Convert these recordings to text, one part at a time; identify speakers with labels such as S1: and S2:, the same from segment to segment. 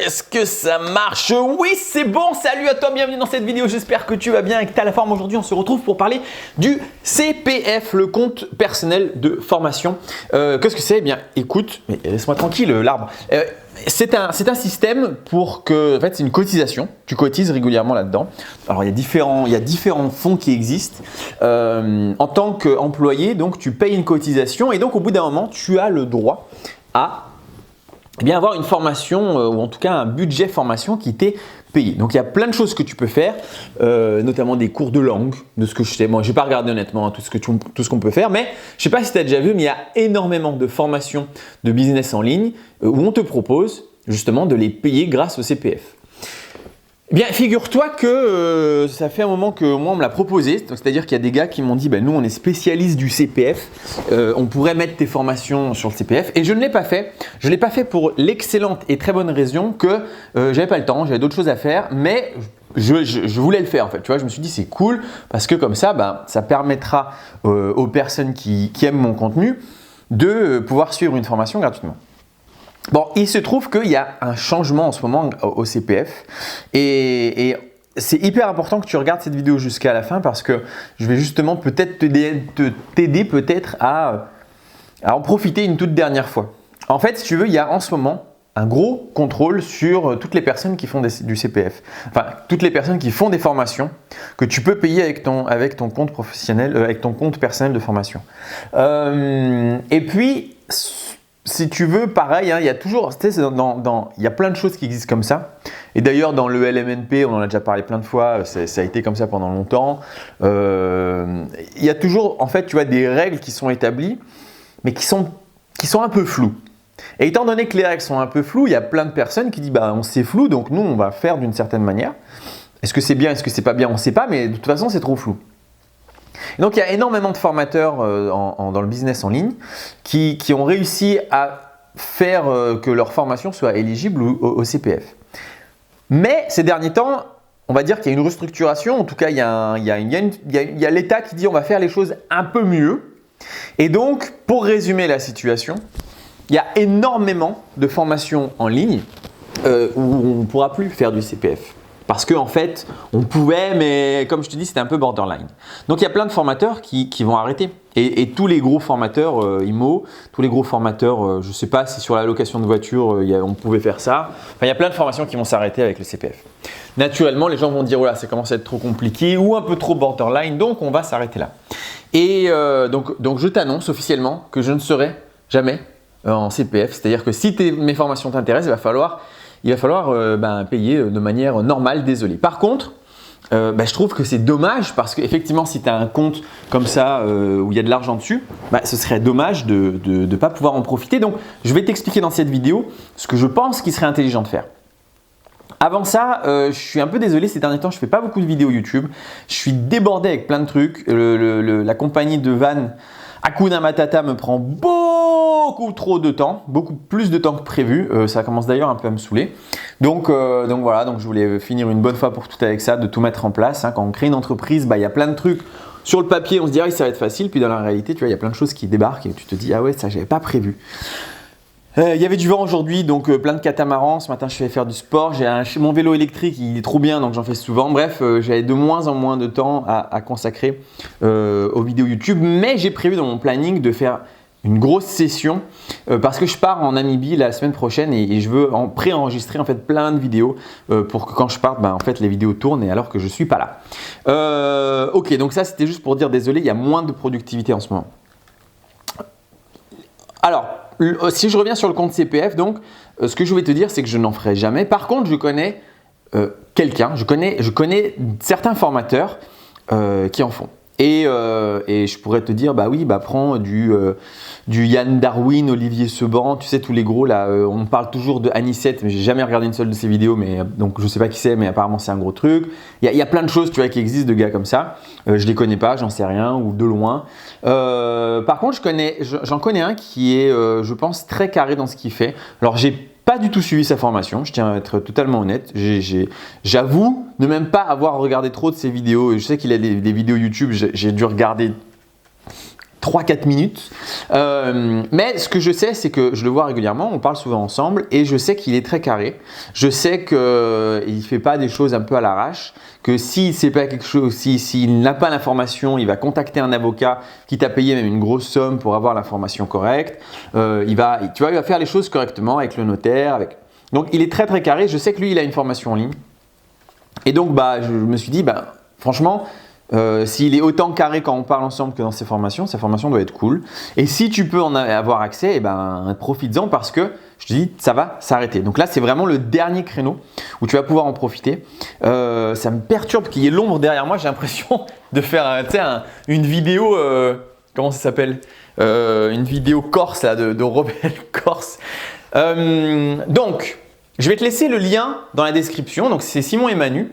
S1: Est-ce que ça marche? Oui, c'est bon. Salut à toi, bienvenue dans cette vidéo. J'espère que tu vas bien et que tu as la forme. Aujourd'hui, on se retrouve pour parler du CPF, le compte personnel de formation. Qu'est-ce que c'est? Eh bien, écoute, mais laisse-moi tranquille, l'arbre. C'est un système pour que, en fait, c'est une cotisation. Tu cotises régulièrement là-dedans. Alors, il y a différents fonds qui existent. En tant qu'employé, donc, tu payes une cotisation et donc, au bout d'un moment, tu as le droit à avoir une formation ou en tout cas un budget formation qui t'est payé. Donc il y a plein de choses que tu peux faire, notamment des cours de langue, de ce que je sais. Moi, je n'ai pas regardé honnêtement tout ce qu'on peut faire, mais je ne sais pas si tu as déjà vu, mais il y a énormément de formations de business en ligne où on te propose justement de les payer grâce au CPF. Eh bien, figure-toi que ça fait un moment que moi on me l'a proposé, c'est-à-dire qu'il y a des gars qui m'ont dit nous on est spécialistes du CPF, on pourrait mettre tes formations sur le CPF et je ne l'ai pas fait. Je ne l'ai pas fait pour l'excellente et très bonne raison que j'avais pas le temps, j'avais d'autres choses à faire, mais je voulais le faire en fait. Tu vois, je me suis dit c'est cool parce que comme ça, ça permettra aux personnes qui aiment mon contenu de pouvoir suivre une formation gratuitement. Bon, il se trouve qu'il y a un changement en ce moment au CPF et c'est hyper important que tu regardes cette vidéo jusqu'à la fin parce que je vais justement peut-être t'aider peut-être à en profiter une toute dernière fois. En fait, si tu veux, il y a en ce moment un gros contrôle sur toutes les personnes qui font du CPF. Enfin, toutes les personnes qui font des formations que tu peux payer avec ton compte professionnel, avec ton compte personnel de formation. Et puis, si tu veux, pareil, il y a toujours, il y a plein de choses qui existent comme ça. Et d'ailleurs, dans le LMNP, on en a déjà parlé plein de fois, ça a été comme ça pendant longtemps. Il y a toujours, en fait, tu vois, des règles qui sont établies, mais qui sont un peu floues. Et étant donné que les règles sont un peu floues, il y a plein de personnes qui disent, c'est flou, donc nous, on va faire d'une certaine manière. Est-ce que c'est bien, est-ce que c'est pas bien, on ne sait pas, mais de toute façon, c'est trop flou. Et donc, il y a énormément de formateurs dans le business en ligne qui ont réussi à faire que leur formation soit éligible au CPF. Mais ces derniers temps, on va dire qu'il y a une restructuration. En tout cas, il y a l'État qui dit on va faire les choses un peu mieux. Et donc, pour résumer la situation, il y a énormément de formations en ligne où on ne pourra plus faire du CPF. Parce qu'en fait, on pouvait, mais comme je te dis, c'était un peu borderline. Donc, il y a plein de formateurs qui vont arrêter. Et tous les gros formateurs IMO, tous les gros formateurs, je ne sais pas si sur la location de voiture, on pouvait faire ça. Enfin, il y a plein de formations qui vont s'arrêter avec le CPF. Naturellement, les gens vont dire, voilà, ça commence à être trop compliqué ou un peu trop borderline, donc on va s'arrêter là. Et donc, je t'annonce officiellement que je ne serai jamais en CPF. C'est-à-dire que si mes formations t'intéressent, il va falloir payer de manière normale, désolé. Par contre, je trouve que c'est dommage parce qu'effectivement, si tu as un compte comme ça où il y a de l'argent dessus, ce serait dommage de ne pas pouvoir en profiter. Donc, je vais t'expliquer dans cette vidéo ce que je pense qu'il serait intelligent de faire. Avant ça, je suis un peu désolé, ces derniers temps, je ne fais pas beaucoup de vidéos YouTube. Je suis débordé avec plein de trucs. La compagnie de van Hakuna Matata me prend beaucoup trop de temps, beaucoup plus de temps que prévu. Ça commence d'ailleurs un peu à me saouler. Donc voilà, je voulais finir une bonne fois pour toutes avec ça, de tout mettre en place. Quand on crée une entreprise, il y a plein de trucs. Sur le papier, on se dirait que ça va être facile, puis dans la réalité, tu vois, il y a plein de choses qui débarquent et tu te dis ah ouais, ça j'avais pas prévu. Il y avait du vent aujourd'hui, donc plein de catamarans. Ce matin, je suis allé faire du sport. Mon vélo électrique, il est trop bien, donc j'en fais souvent. Bref, j'avais de moins en moins de temps à consacrer aux vidéos YouTube. Mais j'ai prévu dans mon planning de faire une grosse session parce que je pars en Namibie la semaine prochaine et je veux préenregistrer en fait plein de vidéos pour que quand je parte, en fait les vidéos tournent et alors que je suis pas là. Ok, donc ça c'était juste pour dire désolé, il y a moins de productivité en ce moment. Alors, si je reviens sur le compte CPF, donc, ce que je vais te dire, c'est que je n'en ferai jamais. Par contre, je connais je connais certains formateurs qui en font. Et je pourrais te dire, prends du Yann Darwin, Olivier Seban, tu sais, tous les gros là. On parle toujours de Anicette, mais j'ai jamais regardé une seule de ses vidéos, donc je sais pas qui c'est, mais apparemment c'est un gros truc. Il y a plein de choses, tu vois, qui existent de gars comme ça. Je les connais pas, j'en sais rien, ou de loin. Par contre, j'en connais un qui est, je pense, très carré dans ce qu'il fait. Alors, j'ai pas du tout suivi sa formation, je tiens à être totalement honnête. J'avoue ne même pas avoir regardé trop de ses vidéos. Je sais qu'il a des vidéos YouTube, j'ai dû regarder 3-4 minutes. Mais ce que je sais, c'est que je le vois régulièrement, on parle souvent ensemble et je sais qu'il est très carré. Je sais qu'il ne fait pas des choses un peu à l'arrache, que s'il ne sait pas quelque chose, s'il n'a pas l'information, il va contacter un avocat qui t'a payé même une grosse somme pour avoir l'information correcte. Il va faire les choses correctement avec le notaire. Donc, il est très très carré. Je sais que lui, il a une formation en ligne. Et donc, je me suis dit, franchement, s'il est autant carré quand on parle ensemble que dans ses formations, sa formation doit être cool. Et si tu peux en avoir accès, profites-en parce que je te dis, ça va s'arrêter. Donc là, c'est vraiment le dernier créneau où tu vas pouvoir en profiter. Ça me perturbe qu'il y ait l'ombre derrière moi. J'ai l'impression de faire une vidéo, comment ça s'appelle, une vidéo corse là, de rebelle corse. Donc, je vais te laisser le lien dans la description. Donc, c'est Simon et Manu.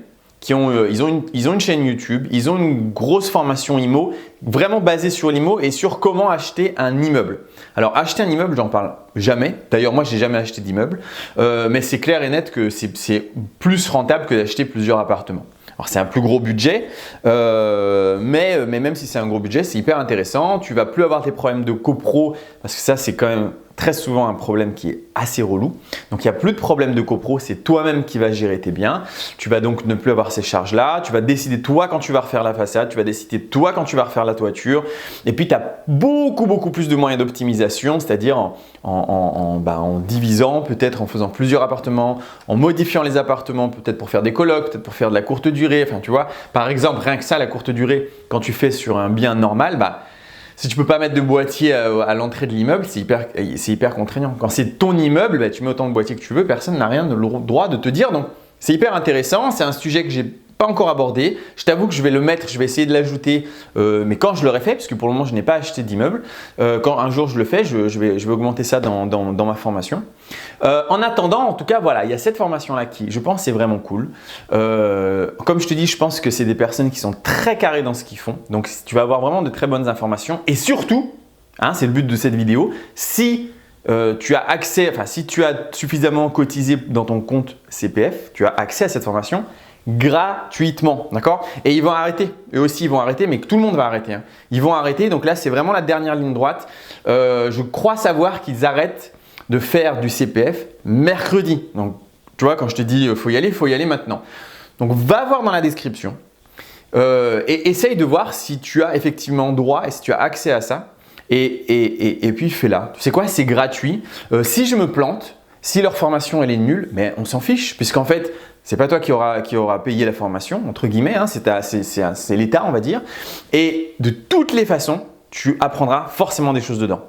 S1: Ils ont une chaîne YouTube, ils ont une grosse formation IMO, vraiment basée sur l'IMO et sur comment acheter un immeuble. Alors acheter un immeuble, j'en parle jamais. D'ailleurs, moi, je n'ai jamais acheté d'immeuble, mais c'est clair et net que c'est plus rentable que d'acheter plusieurs appartements. Alors c'est un plus gros budget, mais même si c'est un gros budget, c'est hyper intéressant. Tu vas plus avoir tes problèmes de copro parce que ça, c'est quand même très souvent un problème qui est assez relou. Donc, il n'y a plus de problème de copro, c'est toi-même qui vas gérer tes biens. Tu vas donc ne plus avoir ces charges-là. Tu vas décider toi quand tu vas refaire la façade, tu vas décider toi quand tu vas refaire la toiture. Et puis, tu as beaucoup plus de moyens d'optimisation, c'est-à-dire en divisant, peut-être en faisant plusieurs appartements, en modifiant les appartements, peut-être pour faire des colocs, peut-être pour faire de la courte durée. Enfin, tu vois, par exemple, rien que ça, la courte durée, quand tu fais sur un bien normal, si tu ne peux pas mettre de boîtier à l'entrée de l'immeuble, c'est hyper contraignant. Quand c'est ton immeuble, tu mets autant de boîtiers que tu veux, personne n'a rien le droit de te dire. Donc, c'est hyper intéressant. C'est un sujet que j'ai pas encore abordé. Je t'avoue que je vais le mettre, je vais essayer de l'ajouter, mais quand je l'aurai fait, parce que pour le moment, je n'ai pas acheté d'immeuble. Quand un jour je le fais, je vais augmenter ça dans ma formation. En attendant, en tout cas, voilà, il y a cette formation-là qui, je pense, c'est vraiment cool. Comme je te dis, je pense que c'est des personnes qui sont très carrées dans ce qu'ils font. Donc, tu vas avoir vraiment de très bonnes informations. Et surtout, c'est le but de cette vidéo, si tu as accès, si tu as suffisamment cotisé dans ton compte CPF, tu as accès à cette formation gratuitement, d'accord? Et ils vont arrêter, eux aussi ils vont arrêter, mais tout le monde va arrêter. Ils vont arrêter, donc là c'est vraiment la dernière ligne droite. Je crois savoir qu'ils arrêtent de faire du CPF mercredi. Donc tu vois, quand je te dis faut y aller maintenant. Donc va voir dans la description et essaye de voir si tu as effectivement droit et si tu as accès à ça. Et puis fais-la. Tu sais quoi, c'est gratuit. Si je me plante, si leur formation elle est nulle, mais on s'en fiche, puisqu'en fait, c'est pas toi qui aura payé la formation, entre guillemets, c'est l'État, on va dire. Et de toutes les façons, tu apprendras forcément des choses dedans.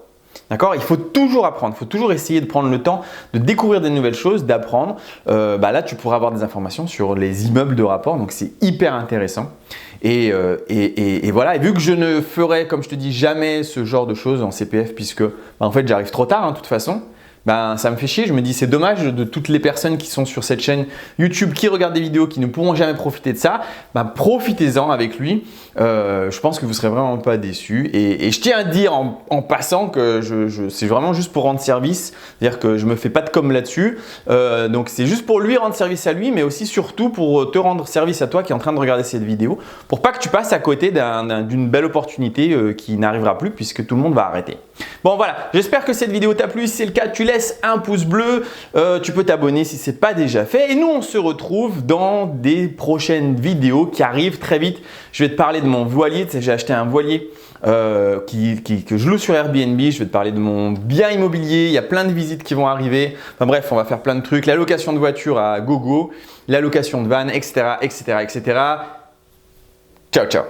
S1: D'accord? Il faut toujours apprendre, il faut toujours essayer de prendre le temps de découvrir des nouvelles choses, d'apprendre. Là, tu pourras avoir des informations sur les immeubles de rapport, donc c'est hyper intéressant. Et voilà, et vu que je ne ferai, comme je te dis, jamais ce genre de choses en CPF, puisque en fait, j'arrive trop tard, de toute façon. Ça me fait chier, je me dis c'est dommage de toutes les personnes qui sont sur cette chaîne YouTube, qui regardent des vidéos, qui ne pourront jamais profiter de ça, profitez-en avec lui, je pense que vous ne serez vraiment pas déçus et je tiens à dire en passant que c'est vraiment juste pour rendre service, c'est-à-dire que je ne me fais pas de com là-dessus, donc c'est juste pour lui rendre service à lui, mais aussi surtout pour te rendre service à toi qui est en train de regarder cette vidéo, pour pas que tu passes à côté d'une belle opportunité qui n'arrivera plus puisque tout le monde va arrêter. Bon voilà, j'espère que cette vidéo t'a plu, si c'est le cas, tu laisses un pouce bleu, tu peux t'abonner si ce n'est pas déjà fait et nous on se retrouve dans des prochaines vidéos qui arrivent très vite. Je vais te parler de mon voilier, tu sais, j'ai acheté un voilier que je loue sur Airbnb, je vais te parler de mon bien immobilier, il y a plein de visites qui vont arriver, enfin bref, on va faire plein de trucs, la location de voiture à gogo, la location de van, etc. Ciao, ciao.